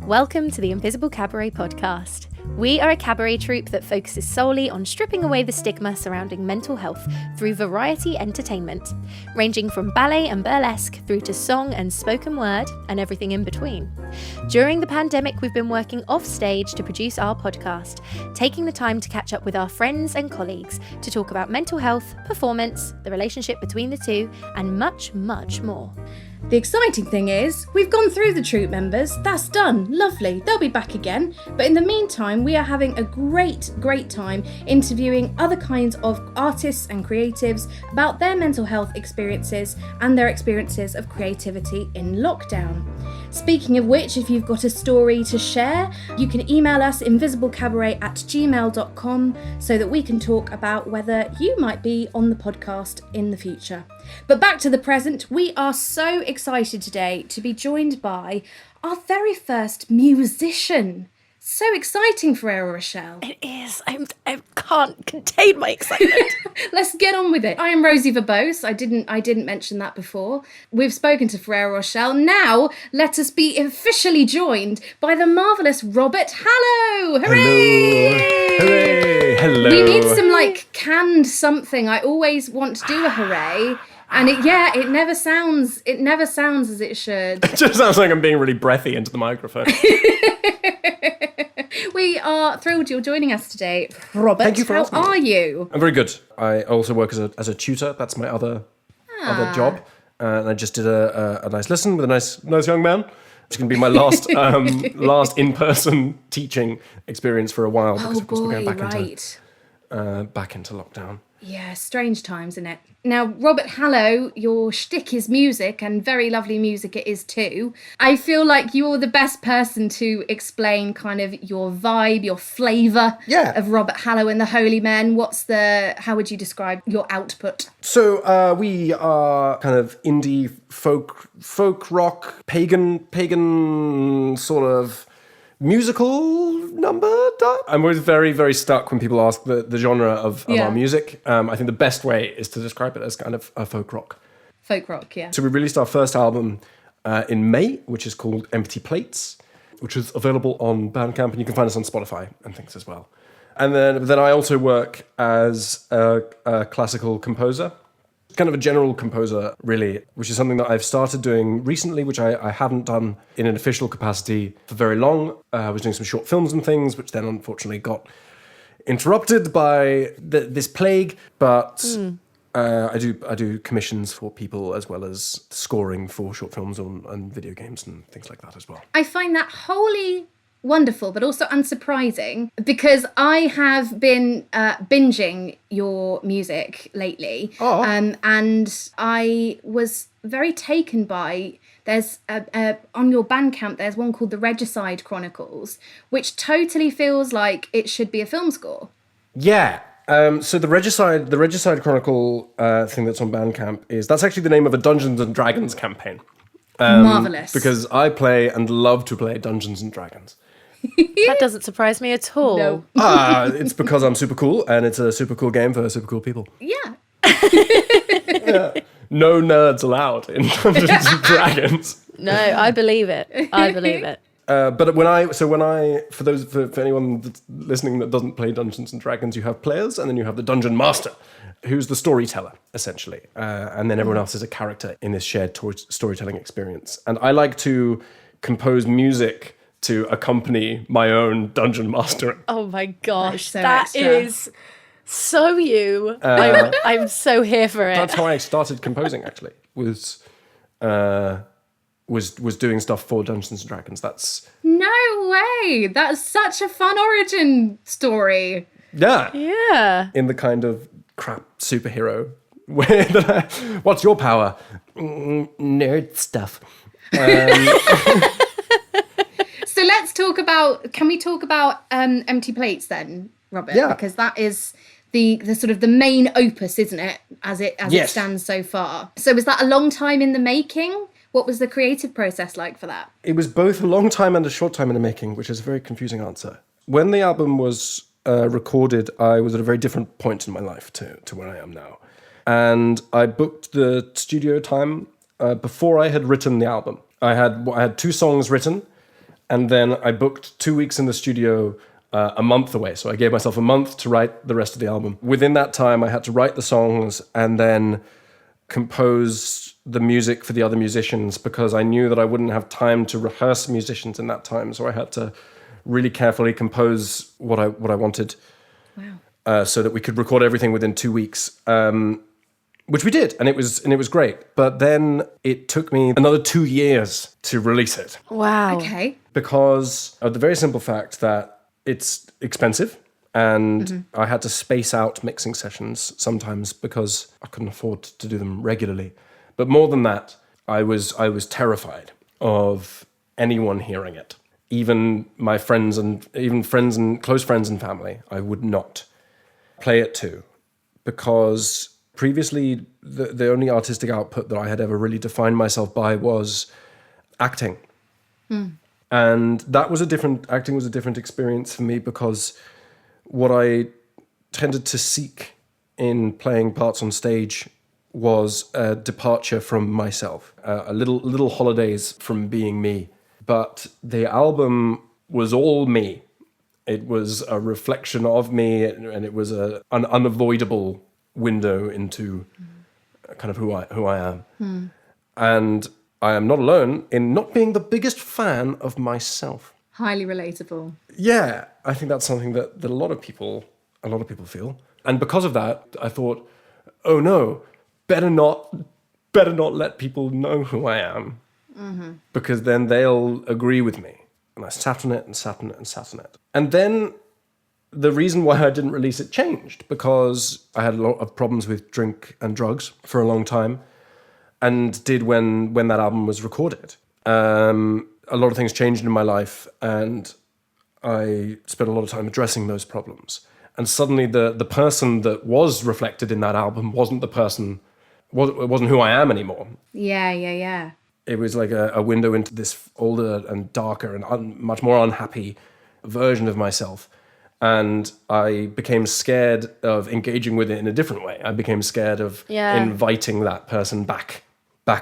Welcome to the Invisible Cabaret podcast. We are a cabaret troupe that focuses solely on stripping away the stigma surrounding mental health through variety entertainment, ranging from ballet and burlesque through to song and spoken word and everything in between. During the pandemic, we've been working off stage to produce our podcast, taking the time to catch up with our friends and colleagues to talk about mental health, performance, the relationship between the two, and much, much more. The exciting thing is, we've gone through the troupe members, that's done, lovely, they'll be back again. But in the meantime, we are having a great time interviewing other kinds of artists and creatives about their mental health experiences and their experiences of creativity in lockdown. Speaking of which, if you've got a story to share, you can email us invisiblecabaret@gmail.com so that we can talk about whether you might be on the podcast in the future. But back to the present, we are so excited today to be joined by our very first musician. So exciting, Ferrero, Rochelle. It is. I can't contain my excitement. Let's get on with it. I am Rosie Verbose. I didn't mention that before. We've spoken to Ferrero Rochelle. Now let us be officially joined by the marvellous Robert Hallow. Hooray! Hello. Hooray! Hello. We need some canned something. I always want to do a hooray. And it never sounds as it should. It just sounds like I'm being really breathy into the microphone. We are thrilled you're joining us today, Robert. Thank you for asking. How are you? I'm very good. I also work as a tutor. That's my other job. And I just did a nice lesson with a nice young man. It's going to be my last in-person teaching experience for a while because of course we're going back into lockdown. Yeah, strange times, isn't it? Now, Robert Hallow, your shtick is music, and very lovely music it is too. I feel like you're the best person to explain kind of your vibe, your flavour of Robert Hallow and the Holy Men. How would you describe your output? So we are kind of indie folk rock, pagan sort of musical number. I'm always very, very stuck when people ask the genre of our music. I think the best way is to describe it as kind of a folk rock. Folk rock, yeah. So we released our first album in May, which is called Empty Plates, which is available on Bandcamp, and you can find us on Spotify and things as well. And then I also work as a classical composer. Kind of a general composer, really, which is something that I've started doing recently, which I haven't done in an official capacity for very long. I was doing some short films and things, which then unfortunately got interrupted by this plague. But I do commissions for people as well as scoring for short films and video games and things like that as well. I find that wholly wonderful, but also unsurprising, because I have been binging your music lately, and I was very taken by. There's on your Bandcamp. There's one called the Regicide Chronicles, which totally feels like it should be a film score. Yeah. So the Regicide Chronicle thing that's on Bandcamp that's actually the name of a Dungeons and Dragons campaign. Marvelous. Because I play and love to play Dungeons and Dragons. That doesn't surprise me at all. No. It's because I'm super cool, and it's a super cool game for super cool people. Yeah. No nerds allowed in Dungeons and Dragons. No, I believe it. But for anyone that's listening that doesn't play Dungeons and Dragons, you have players, and then you have the Dungeon Master, who's the storyteller, essentially. And then everyone else is a character in this shared storytelling experience. And I like to compose music to accompany my own Dungeon Master. Oh my gosh, so that extra. is so you. I'm so here for it. That's how I started composing, actually, was doing stuff for Dungeons and Dragons. That's... No way! That's such a fun origin story. Yeah. In the kind of crap superhero way what's your power? Nerd stuff. So let's talk about, can we talk about Empty Plates then, Robert? Yeah. Because that is the sort of the main opus, isn't it? As it stands so far. So was that a long time in the making? What was the creative process like for that? It was both a long time and a short time in the making, which is a very confusing answer. When the album was recorded, I was at a very different point in my life to where I am now. And I booked the studio time before I had written the album. I had 2 songs written, And then I booked 2 weeks in the studio a month away. So I gave myself a month to write the rest of the album. Within that time, I had to write the songs and then compose the music for the other musicians, because I knew that I wouldn't have time to rehearse musicians in that time. So I had to really carefully compose what I wanted. Wow. So that we could record everything within 2 weeks, which we did, and it was great. But then it took me another 2 years to release it. Wow. Okay. Because of the very simple fact that it's expensive, and I had to space out mixing sessions sometimes because I couldn't afford to do them regularly. But more than that, I was terrified of anyone hearing it. Even my friends and close friends and family, I would not play it to, because previously the only artistic output that I had ever really defined myself by was acting. And acting was a different experience for me, because what I tended to seek in playing parts on stage was a departure from myself, a little holidays from being me. But the album was all me. It was a reflection of me, and it was an unavoidable window into kind of who I am. And I am not alone in not being the biggest fan of myself. Highly relatable. Yeah, I think that's something that a lot of people feel. And because of that, I thought, oh no, better not let people know who I am, because then they'll agree with me. And I sat on it and sat on it and sat on it. And then the reason why I didn't release it changed, because I had a lot of problems with drink and drugs for a long time, and did when that album was recorded. A lot of things changed in my life, and I spent a lot of time addressing those problems. And suddenly the person that was reflected in that album wasn't who I am anymore. Yeah. It was like a window into this older and darker and much more unhappy version of myself. And I became scared of engaging with it in a different way. I became scared of inviting that person back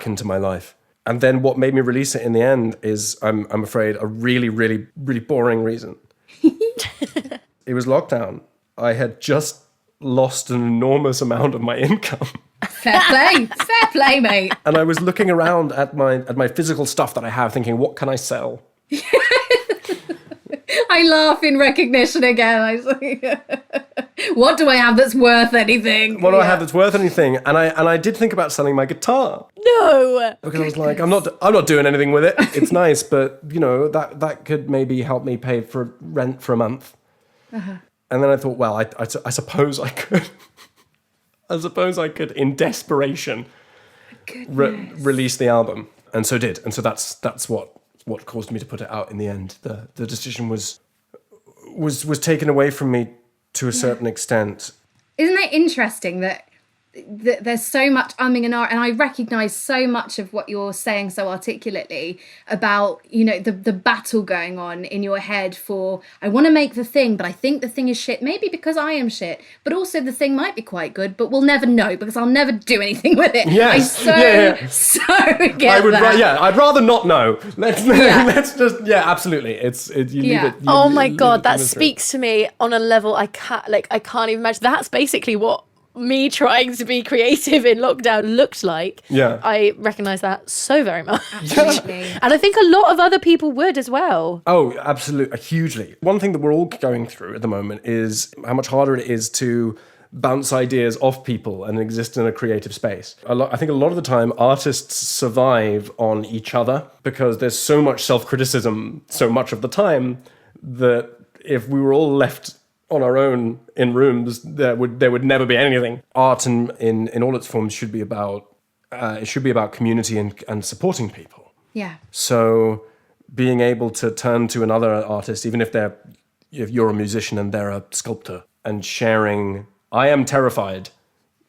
into my life. And then what made me release it in the end is, I'm afraid, a really, really, really boring reason. It was lockdown. I had just lost an enormous amount of my income. Fair play, mate. And I was looking around at my physical stuff that I have, thinking, what can I sell? I laugh in recognition again. I say, what do I have that's worth anything? What do I have that's worth anything? And I did think about selling my guitar. No. Because I was like, I'm not doing anything with it. It's nice, but that could maybe help me pay for rent for a month. And then I thought, well, I suppose I could. I suppose I could, in desperation, release the album, and so did. And so that's what caused me to put it out in the end. The decision was taken away from me to a certain extent. Isn't it interesting that there's so much umming and ahhing, and I recognise so much of what you're saying so articulately about, the battle going on in your head for, I want to make the thing, but I think the thing is shit, maybe because I am shit, but also the thing might be quite good, but we'll never know because I'll never do anything with it. Yes. So get that. I'd rather not know. Let's just, absolutely. Leave it. Oh my God, that speaks to me on a level I can't even imagine. That's basically what me trying to be creative in lockdown looked like. Yeah. I recognise that so very much. Absolutely. And I think a lot of other people would as well. Oh, absolutely. Hugely. One thing that we're all going through at the moment is how much harder it is to bounce ideas off people and exist in a creative space. I think a lot of the time artists survive on each other because there's so much self-criticism so much of the time that if we were all left on our own in rooms, there would never be anything. Art in all its forms should be about community and supporting people. Yeah. So being able to turn to another artist, even if you're a musician and they're a sculptor, and sharing, I am terrified.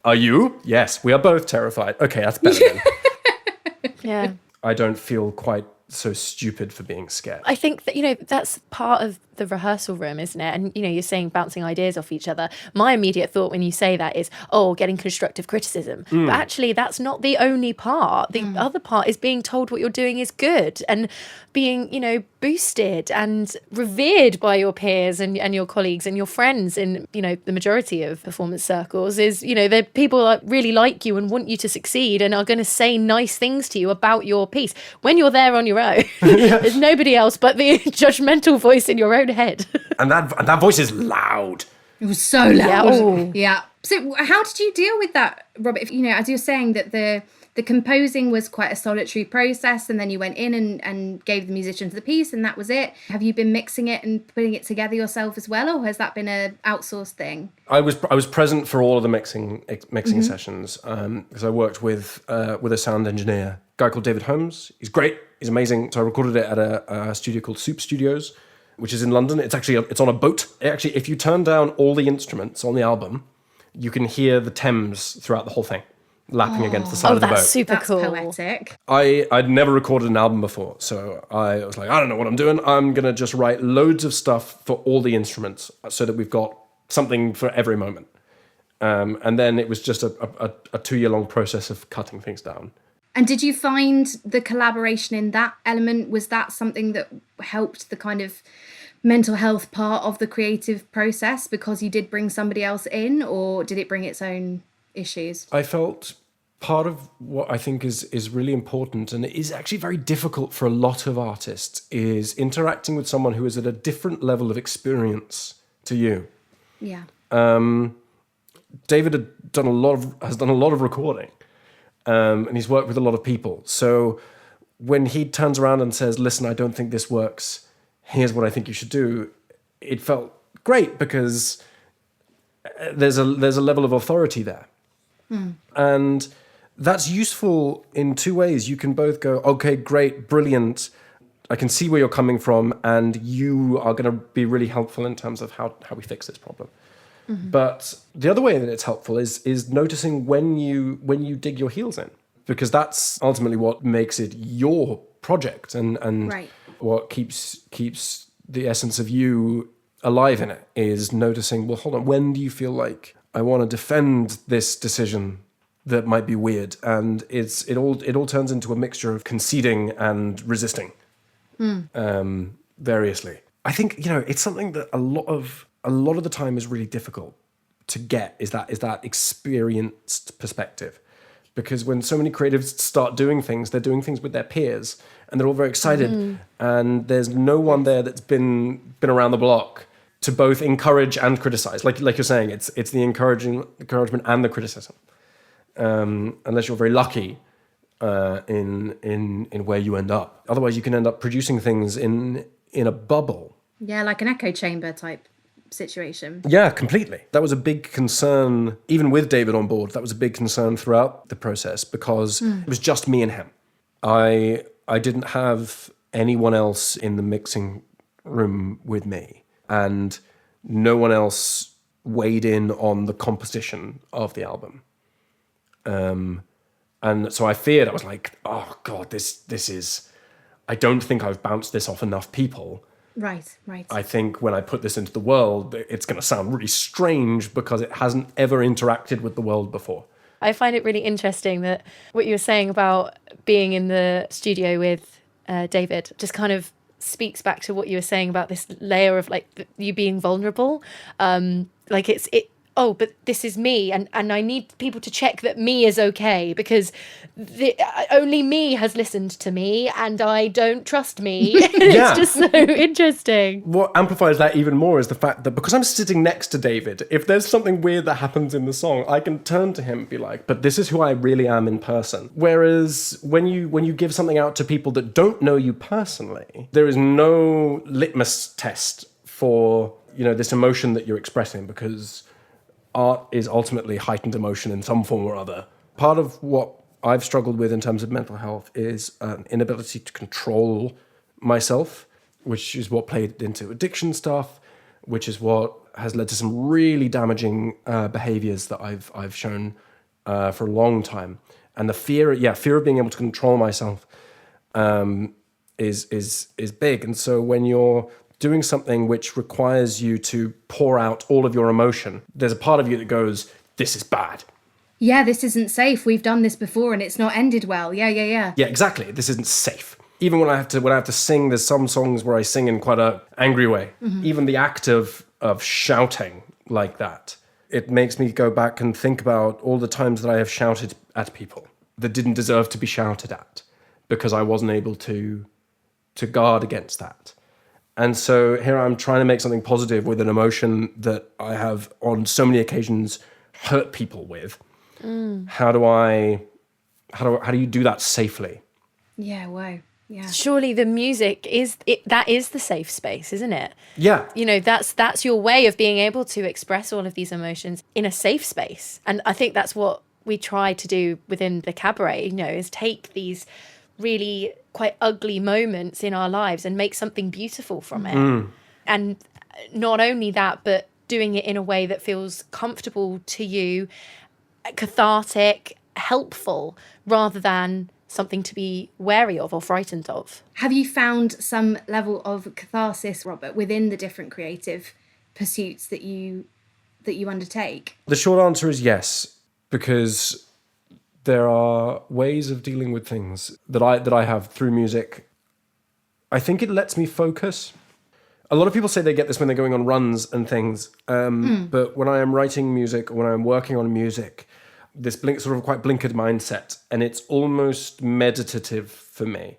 Are you? Yes, we are both terrified. Okay, that's better then. Yeah. I don't feel quite so stupid for being scared. I think that, that's part of the rehearsal room, isn't it? And, you're saying bouncing ideas off each other. My immediate thought when you say that is, getting constructive criticism. But actually, that's not the only part. The other part is being told what you're doing is good and being, boosted and revered by your peers and your colleagues and your friends in, the majority of performance circles is, the people that really like you and want you to succeed and are going to say nice things to you about your piece. When you're there on your own, there's nobody else but the judgmental voice in your own head. And that voice is loud. It was so loud. Yeah. Yeah. So how did you deal with that, Robert? If, as you're saying that the composing was quite a solitary process, and then you went in and gave the musicians the piece and that was it. Have you been mixing it and putting it together yourself as well, or has that been a outsourced thing? I was present for all of the mixing sessions because I worked with a sound engineer, a guy called David Holmes. He's great. He's amazing. So I recorded it at a studio called Soup Studios, which is in London. It's on a boat. Actually, if you turn down all the instruments on the album, you can hear the Thames throughout the whole thing, lapping against the side of the boat. That's super That's cool. poetic. I'd never recorded an album before, so I was like, I don't know what I'm doing. I'm going to just write loads of stuff for all the instruments so that we've got something for every moment. And then it was just a 2-year-long process of cutting things down. And did you find the collaboration in that element, was that something that helped the kind of mental health part of the creative process because you did bring somebody else in, or did it bring its own issues? I felt part of what I think is really important, and it is actually very difficult for a lot of artists, is interacting with someone who is at a different level of experience to you. Yeah. David has done a lot of recording, and he's worked with a lot of people. So when he turns around and says, "Listen, I don't think this works. Here's what I think you should do," it felt great because there's a level of authority there. And that's useful in two ways. You can both go, okay, great, brilliant. I can see where you're coming from, and you are going to be really helpful in terms of how we fix this problem. But the other way that it's helpful is noticing when you dig your heels in, because that's ultimately what makes it your project and Right. what keeps the essence of you alive in it, is noticing, well, hold on, when do you feel like I want to defend this decision that might be weird? And it all turns into a mixture of conceding and resisting, variously. I think it's something that a lot of the time is really difficult to get. Is that experienced perspective? Because when so many creatives start doing things, they're doing things with their peers, and they're all very excited, and there's no one there that's been around the block to both encourage and criticize. Like you're saying, it's the encouragement and the criticism. Unless you're very lucky in where you end up. Otherwise, you can end up producing things in a bubble. Yeah, like an echo chamber type situation. Yeah, completely. That was a big concern, even with David on board. That was a big concern throughout the process because it was just me and him. I didn't have anyone else in the mixing room with me, and no one else weighed in on the composition of the album. And so I feared, I was like, oh God, this is, I don't think I've bounced this off enough people. Right. I think when I put this into the world, it's going to sound really strange because it hasn't ever interacted with the world before. I find it really interesting that what you were saying about being in the studio with David just kind of speaks back to what you were saying about this layer of like you being vulnerable. Like but this is me, and I need people to check that me is okay because only me has listened to me and I don't trust me. It's just so interesting. What amplifies that even more is the fact that because I'm sitting next to David, if there's something weird that happens in the song, I can turn to him and be like, but this is who I really am in person. Whereas when you give something out to people that don't know you personally, there is no litmus test for this emotion that you're expressing, because art is ultimately heightened emotion in some form or other. Part of what I've struggled with in terms of mental health is an inability to control myself, which is what played into addiction stuff, which is what has led to some really damaging behaviors that I've shown for a long time. And the fear of being able to control myself is big. And so when you're doing something which requires you to pour out all of your emotion, there's a part of you that goes, this is bad. Yeah, this isn't safe. We've done this before and it's not ended well. Yeah. Yeah, exactly. This isn't safe. Even when I have to sing, there's some songs where I sing in quite a angry way. Mm-hmm. Even the act of shouting like that, it makes me go back and think about all the times that I have shouted at people that didn't deserve to be shouted at because I wasn't able to guard against that. And so here I'm trying to make something positive with an emotion that I have on so many occasions hurt people with. How do you do that safely? Yeah, wow. Yeah. Surely the music that is the safe space, isn't it? Yeah. You know, that's your way of being able to express all of these emotions in a safe space. And I think that's what we try to do within the cabaret, you know, is take these really quite ugly moments in our lives and make something beautiful from it. And not only that, but doing it in a way that feels comfortable to you, cathartic, helpful, rather than something to be wary of or frightened of. Have you found some level of catharsis, Robert, within the different creative pursuits that you undertake? The short answer is yes, because there are ways of dealing with things that I have through music. I think it lets me focus. A lot of people say they get this when they're going on runs and things, but when I am writing music or when I'm working on music, this sort of quite blinkered mindset, and it's almost meditative for me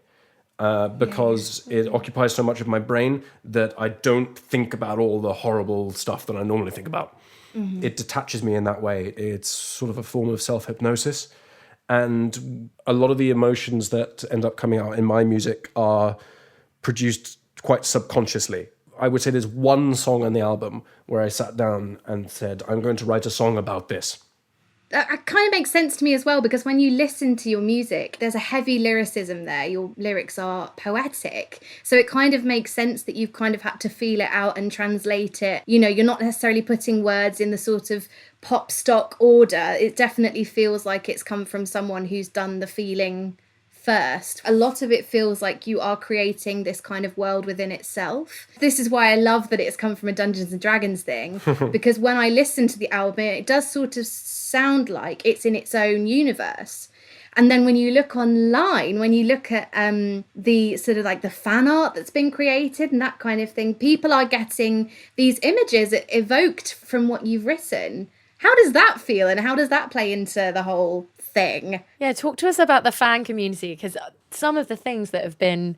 because it occupies so much of my brain that I don't think about all the horrible stuff that I normally think about. Mm-hmm. It detaches me in that way. It's sort of a form of self-hypnosis. And a lot of the emotions that end up coming out in my music are produced quite subconsciously. I would say there's one song on the album where I sat down and said, I'm going to write a song about this. That kind of makes sense to me as well, because when you listen to your music, there's a heavy lyricism there. Your lyrics are poetic. So it kind of makes sense that you've kind of had to feel it out and translate it. You know, you're not necessarily putting words in the sort of pop stock order. It definitely feels like it's come from someone who's done the feeling first. A lot of it feels like you are creating this kind of world within itself. This is why I love that it's come from a Dungeons and Dragons thing, because when I listen to the album, it does sort of sound like it's in its own universe. And then when you look online, when you look at the sort of like the fan art that's been created and that kind of thing, people are getting these images evoked from what you've written. How does that feel, and how does that play into the whole thing? Yeah, talk to us about the fan community, because some of the things that have been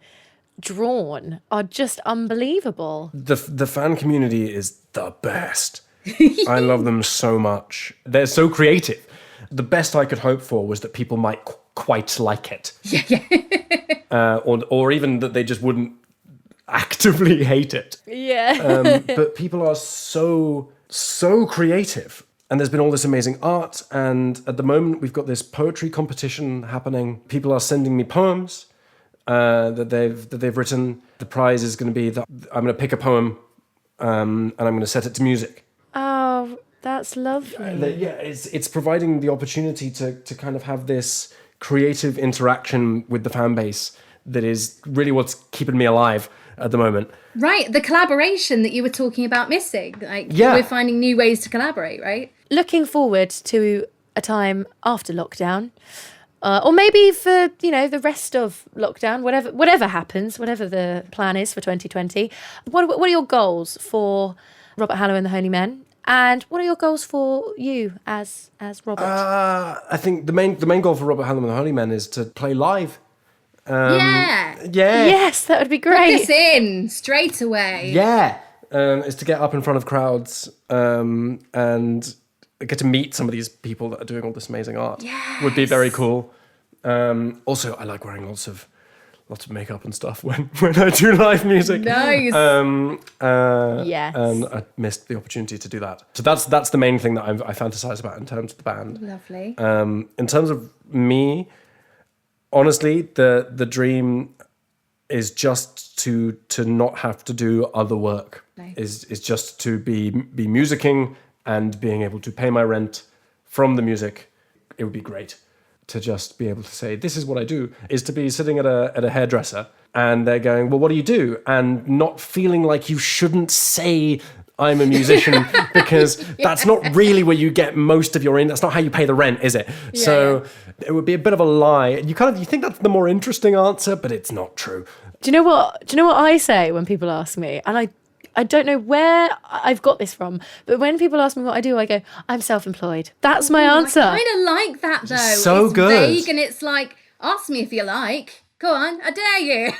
drawn are just unbelievable. The fan community is the best. I love them so much. They're so creative. The best I could hope for was that people might quite like it. Yeah. Or even that they just wouldn't actively hate it. Yeah. But people are so creative. And there's been all this amazing art. And at the moment, we've got this poetry competition happening. People are sending me poems that they've written. The prize is going to be that I'm going to pick a poem and I'm going to set it to music. Oh, that's lovely. Yeah, it's providing the opportunity to kind of have this creative interaction with the fan base that is really what's keeping me alive at the moment. Right, the collaboration that you were talking about missing. We're finding new ways to collaborate, right? Looking forward to a time after lockdown, or maybe for, you know, the rest of lockdown, whatever happens, whatever the plan is for 2020. What are your goals for Robert Hallow and the Holy Men? And what are your goals for you as Robert? I think the main goal for Robert Hallow and the Holy Men is to play live. Yeah. Yes, that would be great. Put this in straight away. Yeah. Is to get up in front of crowds and get to meet some of these people that are doing all this amazing art. Yes. Would be very cool. Also, I like wearing lots of makeup and stuff when I do live music. Nice. Yes. And I missed the opportunity to do that. So that's the main thing that I fantasize about in terms of the band. Lovely. In terms of me, honestly, the dream is just to not have to do other work. Nice. Is just to be musicking and being able to pay my rent from the music. It would be great to just be able to say, this is what I do, is to be sitting at a hairdresser and they're going, well, what do you do? And not feeling like you shouldn't say I'm a musician because that's not really where you get most of your that's not how you pay the rent, is it? So it would be a bit of a lie. You think that's the more interesting answer, but it's not true. Do you know what I say when people ask me? And I don't know where I've got this from, but when people ask me what I do, I go, I'm self-employed. That's my answer. I kind of like that though. So it's good. Vague and it's like, ask me if you like. Go on, I dare you.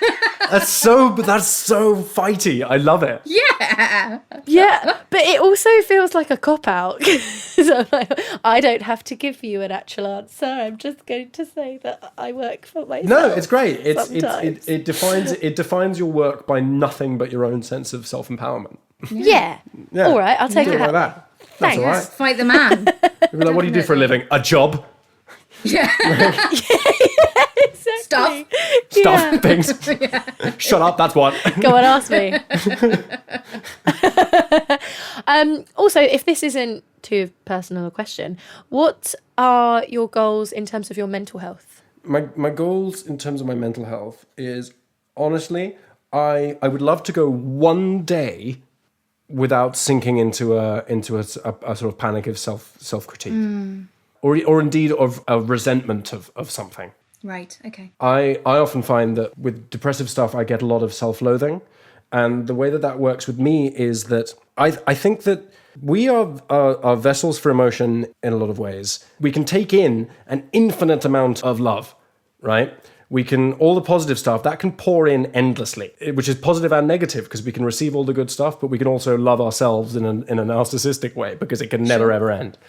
That's so fighty. I love it. Yeah. Yeah, but it also feels like a cop-out. So I don't have to give you an actual answer. I'm just going to say that I work for myself. No, it's great. It defines your work by nothing but your own sense of self-empowerment. Yeah. All right, I'll take it like that. That's Thanks. all right. Fight the man. You'll be like, what do you do for a living? A job. Yeah. Exactly. Stuff. Things. Shut up, that's what. Go and ask me. Also, if this isn't too personal a question, what are your goals in terms of your mental health? My goals in terms of my mental health is, honestly, I would love to go one day without sinking into a sort of panic of self-critique. Or indeed of a resentment of something. Right, okay. I often find that with depressive stuff, I get a lot of self-loathing. And the way that works with me is that I think that we are vessels for emotion in a lot of ways. We can take in an infinite amount of love, right? We can, all the positive stuff, that can pour in endlessly, which is positive and negative because we can receive all the good stuff, but we can also love ourselves in a narcissistic way because it can never, ever end.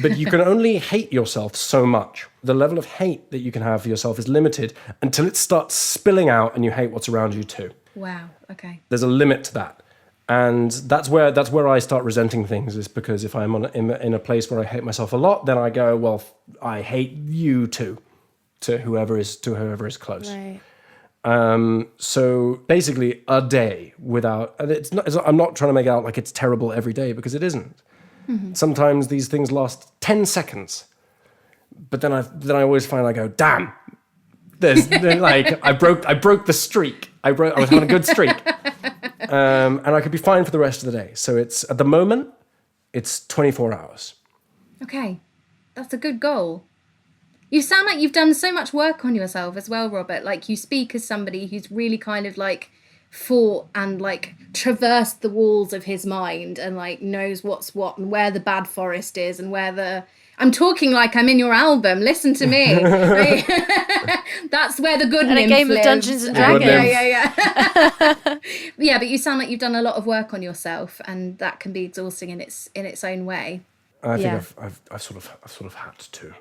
But you can only hate yourself so much. The level of hate that you can have for yourself is limited until it starts spilling out and you hate what's around you too. Wow, okay. There's a limit to that. And that's where I start resenting things, is because if I'm in a place where I hate myself a lot, then I go, well, I hate you too, to whoever is close. Right. So basically a day without, and I'm not trying to make it out like it's terrible every day because it isn't. Mm-hmm. Sometimes these things last 10 seconds, but then I always find I go, damn, I broke the streak. I was on a good streak, and I could be fine for the rest of the day. So it's at the moment, it's 24 hours. Okay, that's a good goal. You sound like you've done so much work on yourself as well, Robert. Like you speak as somebody who's really kind of like fought and like traversed the walls of his mind and like knows what's what and where the bad forest is and where the... I'm talking like I'm in your album. Listen to me. That's where the good and nymph a game lives. of Dungeons and Dragons. Yeah. Yeah, but you sound like you've done a lot of work on yourself, and that can be exhausting in its own way. I think I've sort of had to,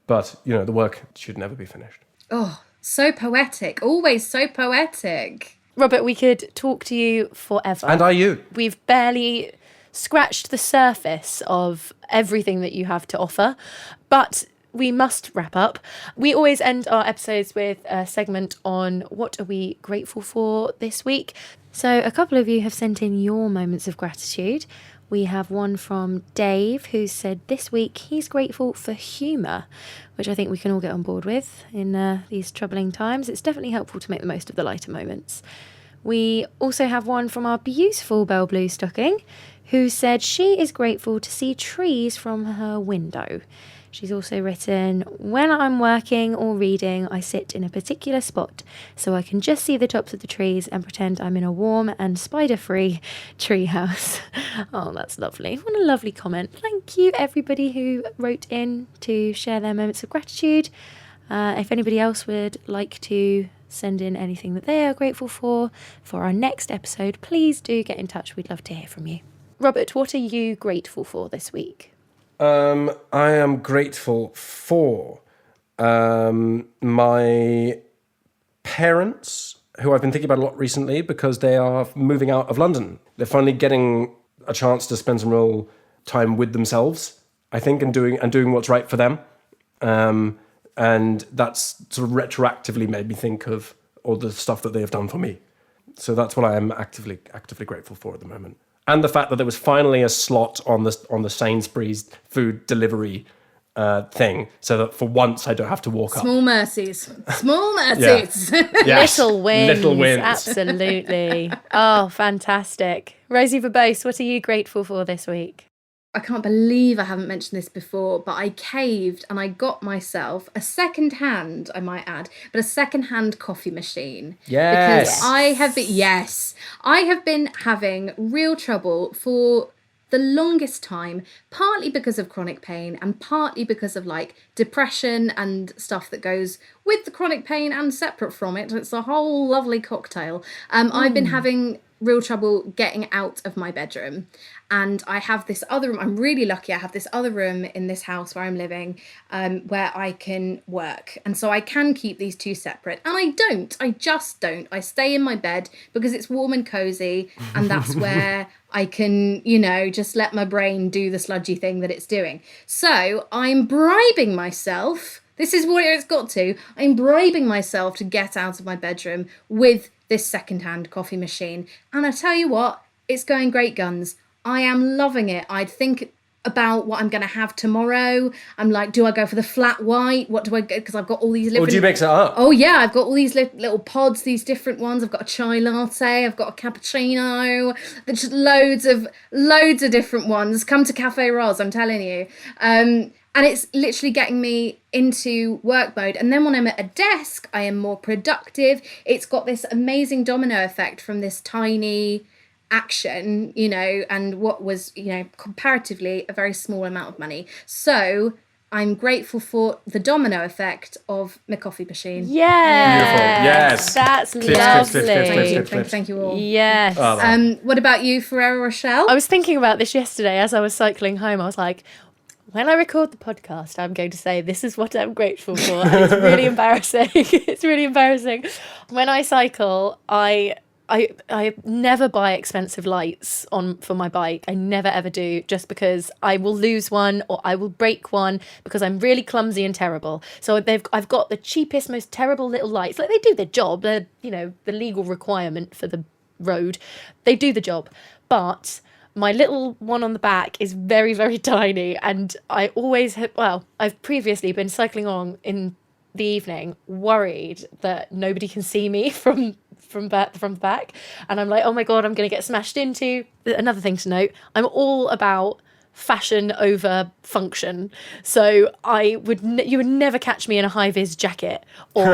but the work should never be finished. Oh, so poetic. Always so poetic. Robert, we could talk to you forever. And are you? We've barely scratched the surface of everything that you have to offer, but we must wrap up. We always end our episodes with a segment on what are we grateful for this week. So a couple of you have sent in your moments of gratitude. We have one from Dave, who said this week he's grateful for humour, which I think we can all get on board with in these troubling times. It's definitely helpful to make the most of the lighter moments. We also have one from our beautiful Belle Blue Stocking, who said she is grateful to see trees from her window. She's also written, when I'm working or reading, I sit in a particular spot so I can just see the tops of the trees and pretend I'm in a warm and spider-free treehouse. Oh, that's lovely. What a lovely comment. Thank you, everybody who wrote in to share their moments of gratitude. If anybody else would like to send in anything that they are grateful for our next episode, please do get in touch. We'd love to hear from you. Robert, what are you grateful for this week? I am grateful for my parents, who I've been thinking about a lot recently because they are moving out of London. They're finally getting a chance to spend some real time with themselves, I think, and doing what's right for them. And that's sort of retroactively made me think of all the stuff that they have done for me. So that's what I am actively grateful for at the moment. And the fact that there was finally a slot on the Sainsbury's food delivery thing, so that for once I don't have to walk up. Small mercies. Small mercies. Yes. Little wins. Little wins. Absolutely. Oh, fantastic. Rosie Verbose, what are you grateful for this week? I can't believe I haven't mentioned this before, but I caved and I got myself a second-hand, I might add, but a second-hand coffee machine. Yes. Because I have been having real trouble for the longest time, partly because of chronic pain and partly because of like depression and stuff that goes with the chronic pain and separate from it. It's a whole lovely cocktail. I've been having real trouble getting out of my bedroom, and I have this other room. I'm really lucky I have this other room in this house where I'm living, where I can work, and so I can keep these two separate, and I just don't. I stay in my bed because it's warm and cozy, and that's where I can, just let my brain do the sludgy thing that it's doing. So I'm bribing myself. This is what it's got to. I'm bribing myself to get out of my bedroom with this second-hand coffee machine. And I tell you what, it's going great guns. I am loving it. I'd think about what I'm going to have tomorrow. I'm like, do I go for the flat white? What do I go? Because I've got all these little... Or do you mix it up? Oh, yeah. I've got all these little pods, these different ones. I've got a chai latte. I've got a cappuccino. There's just loads of different ones. Come to Cafe Ros, I'm telling you. And it's literally getting me into work mode. And then when I'm at a desk, I am more productive. It's got this amazing domino effect from this tiny action, and what was, comparatively a very small amount of money. So I'm grateful for the domino effect of my coffee machine. Yeah. Beautiful. Yes. That's lovely. Thank you all. Yes. What about you, Ferrero Rochelle? I was thinking about this yesterday as I was cycling home. I was like, when I record the podcast, I'm going to say this is what I'm grateful for. And it's really embarrassing. It's really embarrassing. When I cycle, I never buy expensive lights for my bike. I never ever do, just because I will lose one or I will break one because I'm really clumsy and terrible. So I've got the cheapest, most terrible little lights. Like, they do the job. They're, the legal requirement for the road. They do the job. But my little one on the back is very, very tiny, and I always I've previously been cycling along in the evening worried that nobody can see me from the back, and I'm like, oh my god, I'm going to get smashed into. Another thing to note, I'm all about fashion over function, so you would never catch me in a high-vis jacket or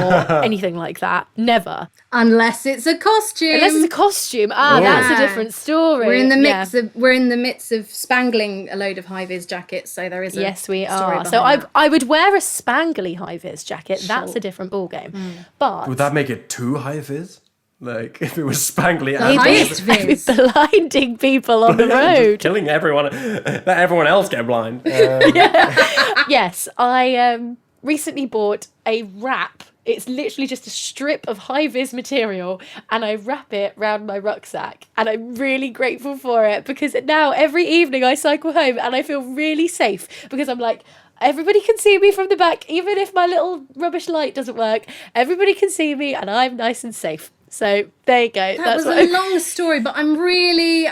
anything like that, never, unless it's a costume. That's a different story. We're in the midst of spangling a load of high-vis jackets, so there is a yes, we story are. So I would wear a spangly high-vis jacket. Sure. That's a different ballgame. But would that make it too high-vis? Like, if it was spangly, highest vis, blinding people on the road, killing everyone, let everyone else get blind. Yes, I recently bought a wrap. It's literally just a strip of high-vis material, and I wrap it round my rucksack, and I'm really grateful for it, because now every evening I cycle home and I feel really safe, because I'm like, everybody can see me from the back, even if my little rubbish light doesn't work. Everybody can see me, and I'm nice and safe. So there you go. That was a long story, but I'm really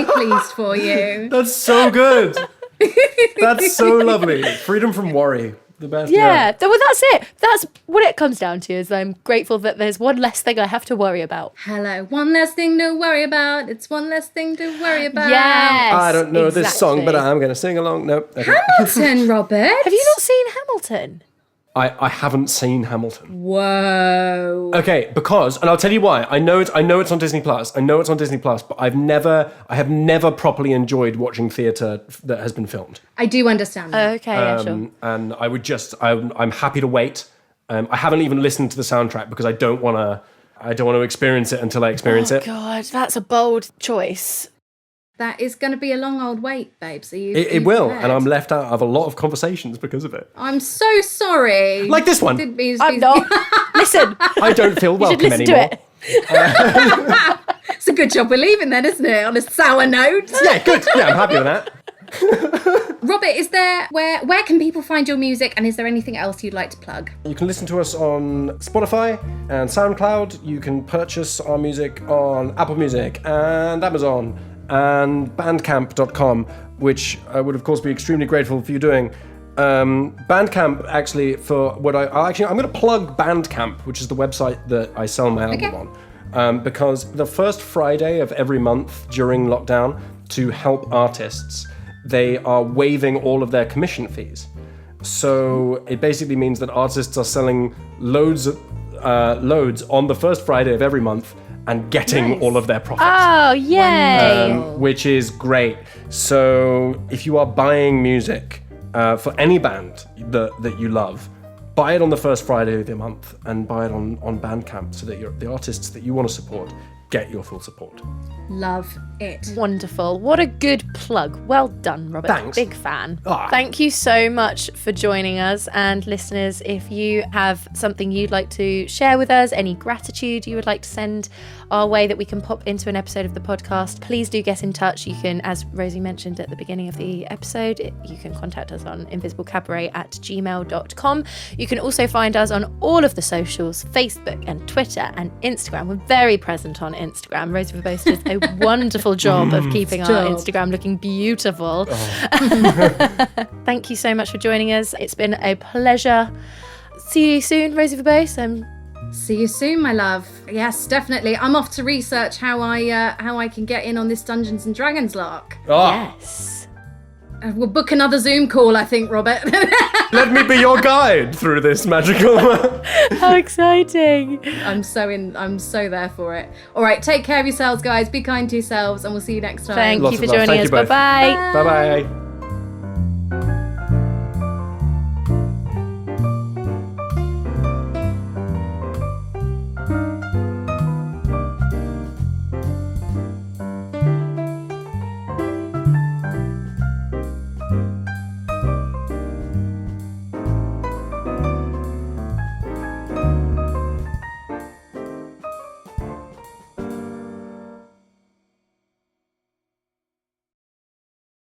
pleased for you. That's so good. That's so lovely. Freedom from worry. The best. Yeah. Well, that's it. That's what it comes down to, is I'm grateful that there's one less thing I have to worry about. Hello. One less thing to worry about. It's one less thing to worry about. Yes. I don't know this song, but I'm going to sing along. Nope. Okay. Hamilton, Robert. Have you not seen Hamilton? I haven't seen Hamilton. Whoa. Okay, and I'll tell you why. I know it's on Disney Plus. But I have never properly enjoyed watching theatre that has been filmed. I do understand that. Okay, yeah, sure. And I'm happy to wait. I haven't even listened to the soundtrack because I don't want to experience it until I experience it. God, that's a bold choice. That is going to be a long old wait, babe. So it will, and I'm left out of a lot of conversations because of it. I'm so sorry. Like this one. I'm not. Listen. I don't feel welcome anymore. To it. It's a good job we're leaving then, isn't it? On a sour note. Yeah, good. Yeah, I'm happy with that. Robert, where can people find your music, and is there anything else you'd like to plug? You can listen to us on Spotify and SoundCloud. You can purchase our music on Apple Music and Amazon and bandcamp.com, which I would of course be extremely grateful for you doing. Bandcamp, actually, for what I'm going to plug Bandcamp, which is the website that I sell my album on, because the first Friday of every month during lockdown, to help artists, they are waiving all of their commission fees. So it basically means that artists are selling loads on the first Friday of every month and getting all of their profits. Oh, yay! Which is great. So if you are buying music for any band that you love, buy it on the first Friday of the month and buy it on Bandcamp so that the artists that you want to support get your full support. Love it. Wonderful. What a good plug. Well done, Robert. Thanks. Big fan. Ah. Thank you so much for joining us. And listeners, if you have something you'd like to share with us, any gratitude you would like to send our way that we can pop into an episode of the podcast, please do get in touch. You can, as Rosie mentioned at the beginning of the episode, you can contact us on invisiblecabaret@gmail.com. You can also find us on all of the socials, Facebook and Twitter and Instagram. We're very present on Instagram. Rosie Verbose does a wonderful job of keeping our Instagram looking beautiful. Thank you so much for joining us. It's been a pleasure. See you soon, Rosie Verbose. See you soon, my love. Yes, definitely. I'm off to research how I can get in on this Dungeons and Dragons lark. Yes. We'll book another Zoom call, I think, Robert. Let me be your guide through this magical. How exciting. I'm so there for it. All right, take care of yourselves, guys. Be kind to yourselves, and we'll see you next time. Thank Lots you for of love. joining Thank us. you both. Bye-bye. Bye-bye.